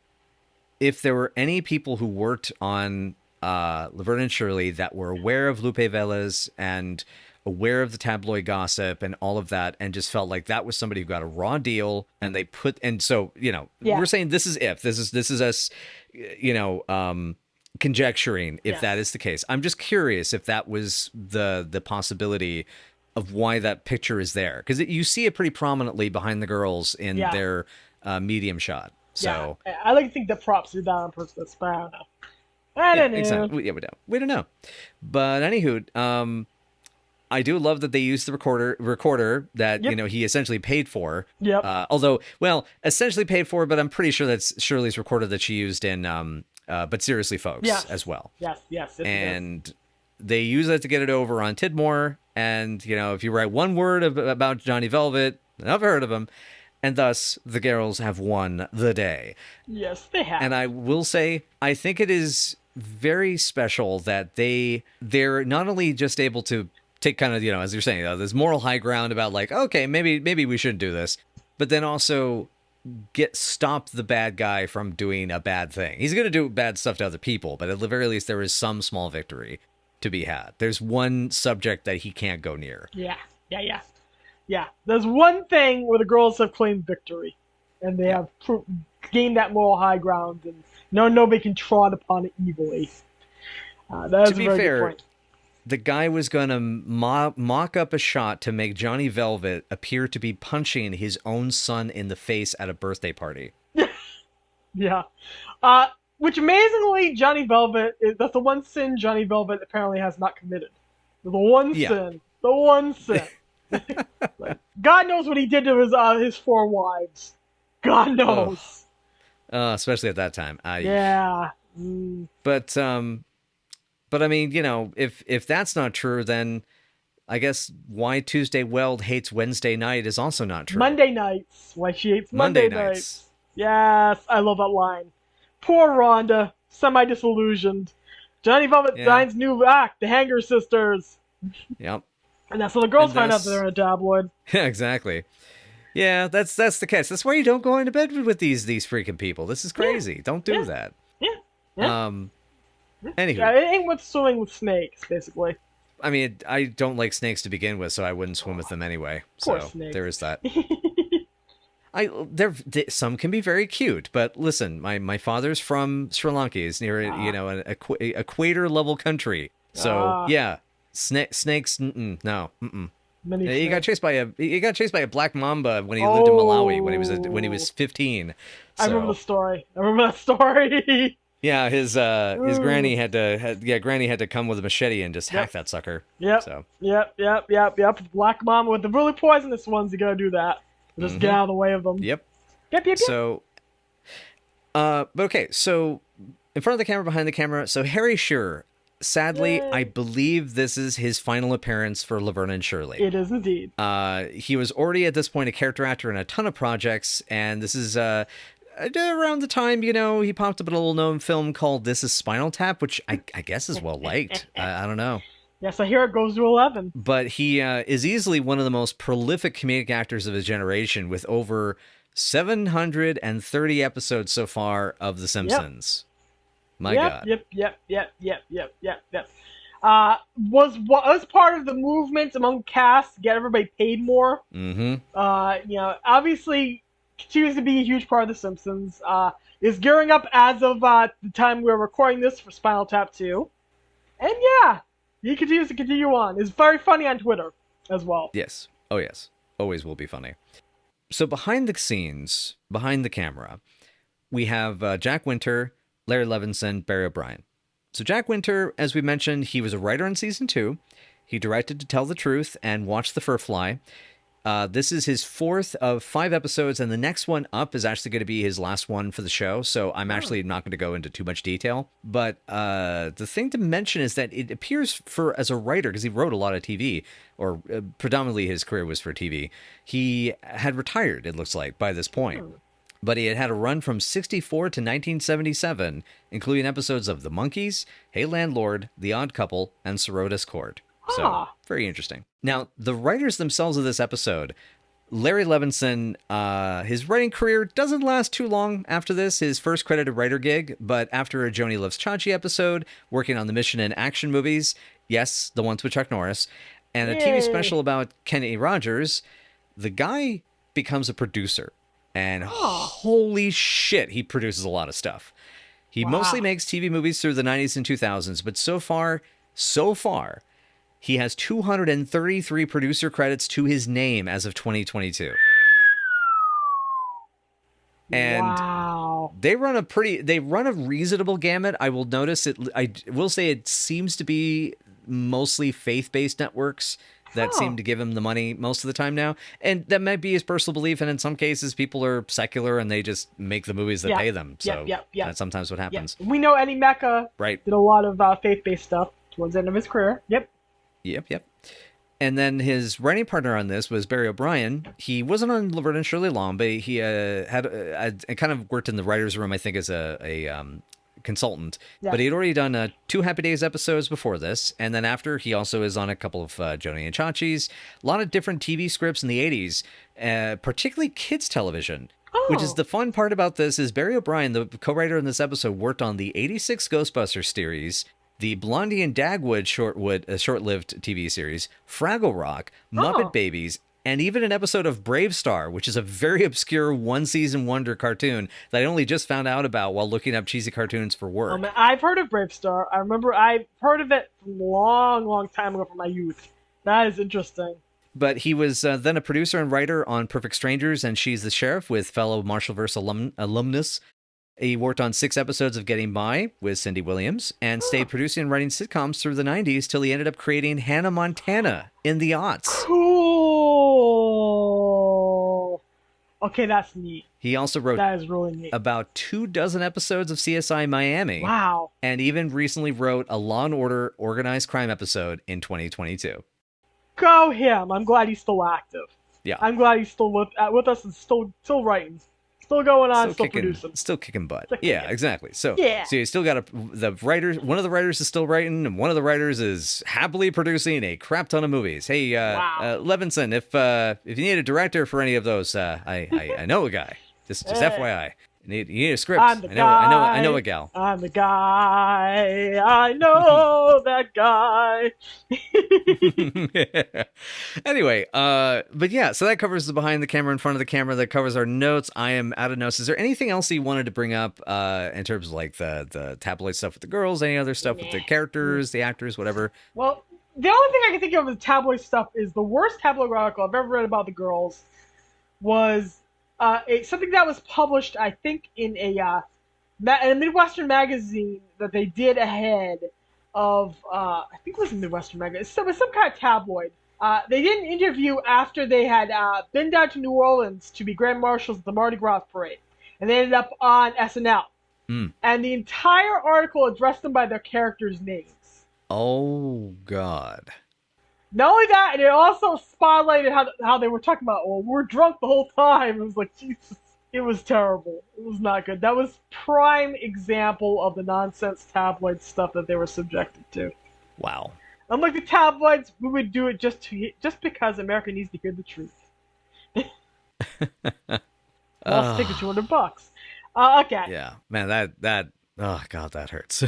if there were any people who worked on Laverne and Shirley that were aware of Lupe Velez and aware of the tabloid gossip and all of that, and just felt like that was somebody who got a raw deal, and they put, and so, we're saying this is us, conjecturing if that is the case. I'm just curious if that was the possibility of why that picture is there, because you see it pretty prominently behind the girls in their medium shot. So
I like to think the props are down on purpose, but I don't know. I don't know.
Exactly. Yeah, we don't know. But anywho, I do love that they used the recorder that he essentially paid for.
Yep.
Although, well, essentially paid for, but I'm pretty sure that's Shirley's recorder that she used in But Seriously Folks as well.
Yes.
And they use that to get it over on Tidmore. And if you write one word about Johnny Velvet, I've heard of him. And thus, the girls have won the day.
Yes, they have.
And I will say, I think it is very special that they're not only just able to take kind of, as you're saying, this moral high ground about like, okay, maybe we shouldn't do this, but then also stop the bad guy from doing a bad thing. He's going to do bad stuff to other people, but at the very least, there is some small victory to be had. There's one subject that he can't go near.
Yeah, there's one thing where the girls have claimed victory, and they have gained that moral high ground, and nobody can trod upon it evilly. That's
to be fair, the guy was going to mock up a shot to make Johnny Velvet appear to be punching his own son in the face at a birthday party.
Yeah. Which amazingly, Johnny Velvet, that's the one sin Johnny Velvet apparently has not committed. The one sin. The one sin. God knows what he did to his 4 wives. God knows.
Especially at that time.
Yeah.
But I mean, if that's not true, then I guess why Tuesday Weld hates Wednesday night is also not true.
Monday nights. Why she hates Monday nights. Yes, I love that line. Poor Rhonda, semi-disillusioned. Johnny Velvet finds new act, the Hanger Sisters.
Yep.
And that's when the girls find out that they're in a tabloid.
Yeah, exactly. Yeah, that's the case. That's why you don't go into bed with these freaking people. This is crazy. Don't do that.
Yeah.
Anywho.
Yeah, it ain't with swimming with snakes, basically.
I mean, I don't like snakes to begin with, so I wouldn't swim with them anyway.
Poor
So
snakes.
there is that. Some can be very cute, but listen, my father's from Sri Lanka. He's near an equator level country. So snakes. No. He got chased by a black mamba when he lived in Malawi when he was 15.
I remember the story. I remember that story.
Yeah, his granny had to come with a machete and just hack that sucker.
Yep.
So.
Yep. Black mamba with the really poisonous ones. You gotta do that. Just get out of the way of them.
Yep.
Yep.
So, but okay. So, in front of the camera, behind the camera. So Harry Shearer. Sadly, I believe this is his final appearance for Laverne and Shirley.
It is indeed.
He was already at this point a character actor in a ton of projects, and this is around the time he popped up in a little known film called This Is Spinal Tap, which I guess is well liked. I don't know.
Yes, I hear it goes to 11.
But he is easily one of the most prolific comedic actors of his generation, with over 730 episodes so far of The Simpsons. My God.
Yep. Was part of the movement among cast to get everybody paid more.
Mm-hmm.
Obviously continues to be a huge part of The Simpsons. Is gearing up as of the time we're recording this for Spinal Tap 2. And he continues to continue on. It's very funny on Twitter as well.
Yes. Oh, yes. Always will be funny. So behind the scenes, behind the camera, we have Jack Winter, Larry Levinson, Barry O'Brien. So Jack Winter, as we mentioned, he was a writer on season 2. He directed To Tell the Truth and Watch the Fur Fly. This is his 4th of 5 episodes, and the next one up is actually going to be his last one for the show. So I'm actually not going to go into too much detail. But the thing to mention is that it appears as a writer, because he wrote a lot of TV, or predominantly his career was for TV. He had retired, it looks like, by this point. But he had a run from 64 to 1977, including episodes of The Monkees, Hey Landlord, The Odd Couple, and Sorota's Court. So, very interesting. Now, the writers themselves of this episode, Larry Levinson, his writing career doesn't last too long after this, his first credited writer gig, but after a Joni Loves Chachi episode, working on the Mission and action movies, yes, the ones with Chuck Norris, and a TV special about Kenny Rogers, the guy becomes a producer. And holy shit, he produces a lot of stuff. He mostly makes TV movies through the 90s and 2000s, but so far, he has 233 producer credits to his name as of 2022. And they run a reasonable gamut. I will say it seems to be mostly faith-based networks that seem to give him the money most of the time now. And that might be his personal belief. And in some cases, people are secular and they just make the movies that pay them. So that's sometimes what happens.
We know Eddie Mecca did a lot of faith-based stuff towards the end of his career. Yep.
And then his writing partner on this was Barry O'Brien. He wasn't on Laverne and Shirley long, but he had kind of worked in the writer's room, I think, as a consultant. But he had already done 2 Happy Days episodes before this, and then after, he also is on a couple of Joni and Chachi's, a lot of different TV scripts in the 80s, particularly kids television. Which is the fun part about this is Barry O'Brien, the co-writer in this episode, worked on the 86 Ghostbusters series, the Blondie and Dagwood short-lived TV series, Fraggle Rock, Muppet Babies, and even an episode of Brave Star, which is a very obscure one-season wonder cartoon that I only just found out about while looking up cheesy cartoons for work.
Oh, man, I've heard of Brave Star. I've heard of it from a long, long time ago from my youth. That is interesting.
But he was then a producer and writer on Perfect Strangers and She's the Sheriff with fellow Marshallverse alumnus. He worked on 6 episodes of Getting By with Cindy Williams and stayed producing and writing sitcoms through the 90s till he ended up creating Hannah Montana in the aughts.
Cool. Okay, that's neat.
He also wrote
that is really neat.
About 24 episodes of CSI Miami.
Wow. And
even recently wrote a Law & Order organized crime episode in 2022.
Go him. I'm glad he's still active.
Yeah.
I'm glad he's still with us and still writing. Still going on, still producing.
Still kicking butt.
Still kicking.
Yeah, exactly. So you still got the writers. One of the writers is still writing, and one of the writers is happily producing a crap ton of movies. Hey, Levinson, if you need a director for any of those, I know a guy. Just FYI. You need a script.
I'm the guy.
I know a gal.
I'm the guy. I know that guy.
Anyway, but yeah, so that covers the behind the camera, in front of the camera. That covers our notes. I am out of notes. Is there anything else you wanted to bring up in terms of like the tabloid stuff with the girls? Any other stuff with the characters, the actors, whatever?
Well, the only thing I can think of with the tabloid stuff is the worst tabloid article I've ever read about the girls was something that was published, I think, in a Midwestern magazine that they did ahead of, I think it was a Midwestern magazine. It was some kind of tabloid. They did an interview after they had been down to New Orleans to be Grand Marshals at the Mardi Gras parade. And they ended up on SNL. And the entire article addressed them by their characters' names.
Oh, God.
Not only that, and it also spotlighted how they were talking about, well, we're drunk the whole time. It was like, Jesus, it was terrible. It was not good. That was prime example of the nonsense tabloid stuff that they were subjected to.
Wow.
Unlike the tabloids, we would do it just because America needs to hear the truth. I'll take the $200. Okay.
Yeah, man, that oh God, that hurts.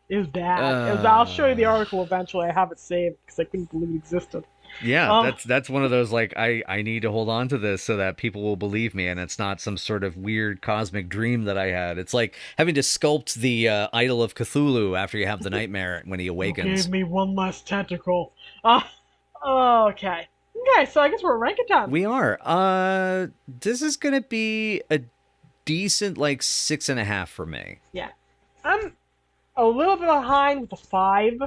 It was bad. I'll show you the article eventually. I have it saved because I couldn't believe it existed.
Yeah, that's one of those, like, I need to hold on to this so that people will believe me, and it's not some sort of weird cosmic dream that I had. It's like having to sculpt the idol of Cthulhu after you have the nightmare when he awakens.
Give me one last tentacle. Okay, so I guess we're ranking time.
We are. This is gonna be a decent, like, 6.5 for me.
Yeah. I'm a little bit behind with a 5.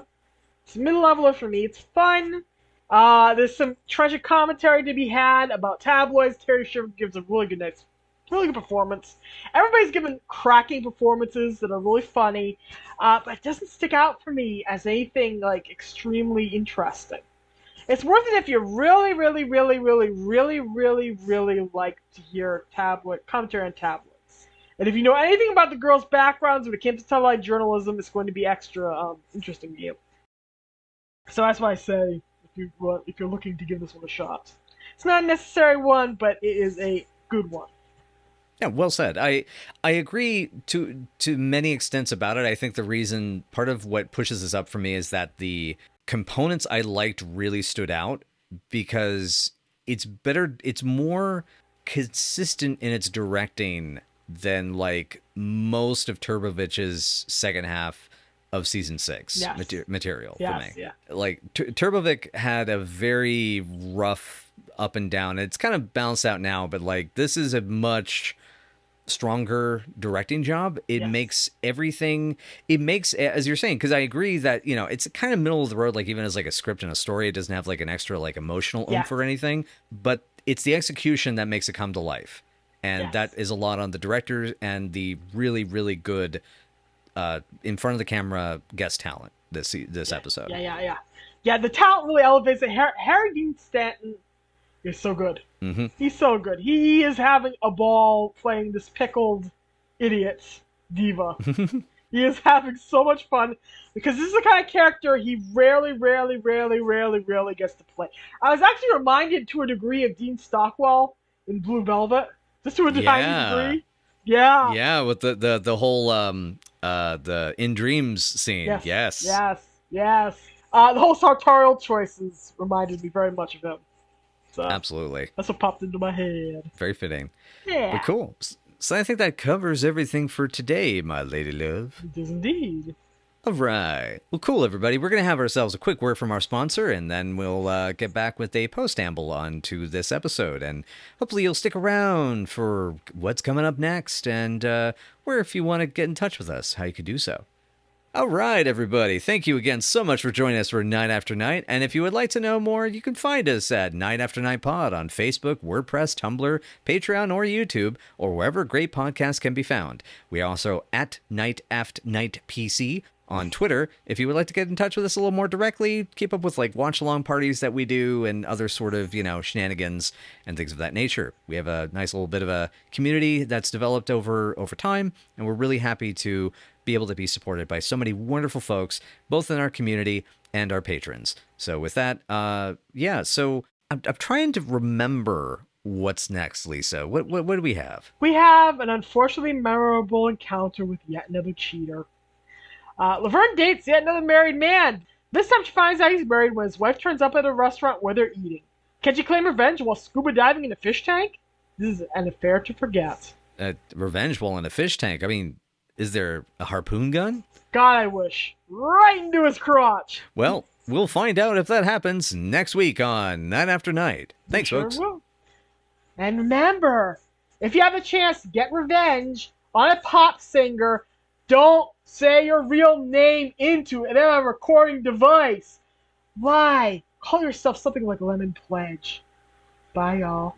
It's a middle leveler for me. It's fun. There's some tragic commentary to be had about tabloids. Terry Shearer gives a really good performance. Everybody's given cracking performances that are really funny, but it doesn't stick out for me as anything like extremely interesting. It's worth it if you really, really, really, really, really, really, really like to hear tabloid commentary on tabloids. And if you know anything about the girls' backgrounds when it came to tabloid journalism, it's going to be extra interesting to you. So that's why I say if you're looking to give this one a shot. It's not a necessary one, but it is a good one.
Yeah, well said. I agree to many extents about it. I think the reason, part of what pushes this up for me is that the components I liked really stood out because it's more consistent in its directing than like most of Turbovich's second half of season 6 material for me.
Yeah.
Like Turbovic had a very rough up and down. It's kind of balanced out now, but like this is a much stronger directing job. It makes everything, as you're saying, because I agree that, you know, it's kind of middle of the road, like even as like a script and a story, it doesn't have like an extra like emotional oomph or anything, but it's the execution that makes it come to life. And that is a lot on the director and the really, really good in front of the camera guest talent this episode.
Yeah, the talent really elevates it. Harry Dean Stanton is so good.
Mm-hmm.
He's so good. He is having a ball playing this pickled idiot diva. He is having so much fun because this is the kind of character he rarely gets to play. I was actually reminded to a degree of Dean Stockwell in Blue Velvet, just to a tiny degree. Yeah,
with the whole the In Dreams scene. Yes.
The whole sartorial choices reminded me very much of him. So
absolutely.
That's what popped into my head.
Very fitting.
Yeah.
But cool. So I think that covers everything for today, my lady love.
It does indeed.
All right. Well, cool, everybody. We're going to have ourselves a quick word from our sponsor, and then we'll get back with a post-amble on to this episode. And hopefully you'll stick around for what's coming up next and where, if you want to get in touch with us, how you could do so. All right, everybody. Thank you again so much for joining us for Night After Night. And if you would like to know more, you can find us at Night After Night Pod on Facebook, WordPress, Tumblr, Patreon, or YouTube, or wherever great podcasts can be found. We are also at Night Aft Night PC on Twitter. If you would like to get in touch with us a little more directly, keep up with like watch-along parties that we do and other sort of, you know, shenanigans and things of that nature. We have a nice little bit of a community that's developed over time, and we're really happy to be able to be supported by so many wonderful folks, both in our community and our patrons. So with that, so I'm trying to remember what's next, Lisa. What do we have?
We have an unfortunately memorable encounter with yet another cheater. Laverne dates yet another married man. This time she finds out he's married when his wife turns up at a restaurant where they're eating. Can she claim revenge while scuba diving in a fish tank? This is an affair to forget.
Revenge while in a fish tank? I mean, is there a harpoon gun?
God, I wish. Right into his crotch.
Well, we'll find out if that happens next week on Night After Night. Thanks, folks.
Will. And remember, if you have a chance to get revenge on a pop singer, don't say your real name into a recording device. Why? Call yourself something like Lemon Pledge. Bye, y'all.